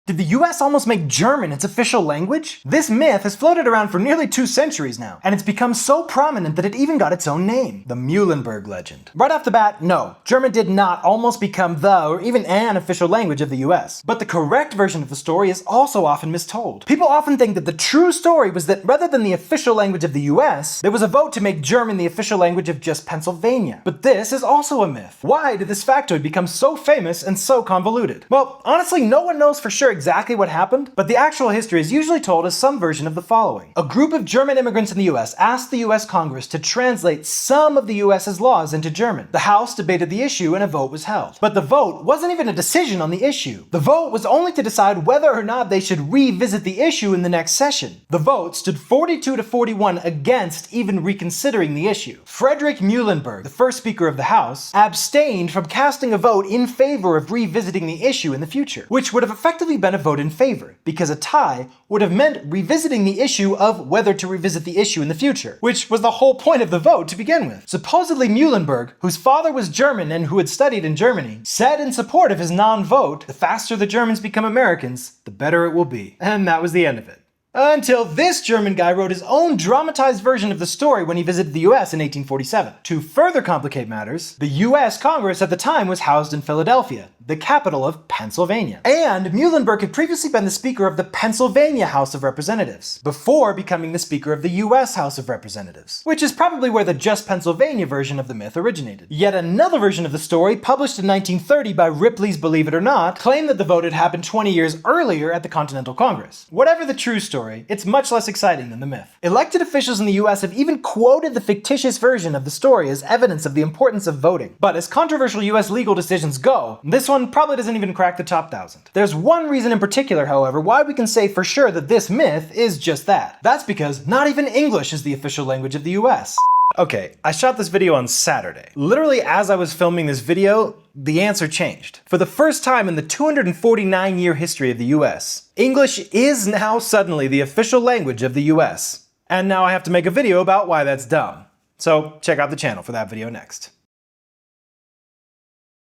Did the US almost make German its official language? This myth has floated around for nearly 2 centuries now, and it's become so prominent that it even got its own name, the Muhlenberg legend. Right off the bat, no, German did not almost become the or even an official language of the US. But the correct version of the story is also often mistold. People often think that the true story was that rather than the official language of the US, there was a vote to make German the official language of just Pennsylvania. But this is also a myth. Why did this factoid become so famous and so convoluted? Well, honestly, no one knows for sure exactly what happened, but the actual history is usually told as some version of the following. A group of German immigrants in the US asked the US Congress to translate some of the US's laws into German. The House debated the issue and a vote was held. But the vote wasn't even a decision on the issue. The vote was only to decide whether or not they should revisit the issue in the next session. The vote stood 42 to 41 against even reconsidering the issue. Frederick Muhlenberg, the first Speaker of the House, abstained from casting a vote in favor of revisiting the issue in the future, which would have effectively been a vote in favor, because a tie would have meant revisiting the issue of whether to revisit the issue in the future, which was the whole point of the vote to begin with. Supposedly Muhlenberg, whose father was German and who had studied in Germany, said in support of his non-vote, the faster the Germans become Americans, the better it will be. And that was the end of it. Until this German guy wrote his own dramatized version of the story when he visited the US in 1847. To further complicate matters, the US Congress at the time was housed in Philadelphia, the capital of Pennsylvania. And Muhlenberg had previously been the Speaker of the Pennsylvania House of Representatives, before becoming the Speaker of the US House of Representatives, which is probably where the just Pennsylvania version of the myth originated. Yet another version of the story, published in 1930 by Ripley's Believe It or Not, claimed that the vote had happened 20 years earlier at the Continental Congress. Whatever the true story, it's much less exciting than the myth. Elected officials in the US have even quoted the fictitious version of the story as evidence of the importance of voting. But as controversial US legal decisions go, this one probably doesn't even crack the top 1,000. There's one reason in particular, however, why we can say for sure that this myth is just that. That's because not even English is the official language of the US. Okay, I shot this video on Saturday. Literally as I was filming this video, the answer changed. For the first time in the 249-year history of the US, English is now suddenly the official language of the US. And now I have to make a video about why that's dumb. So check out the channel for that video next.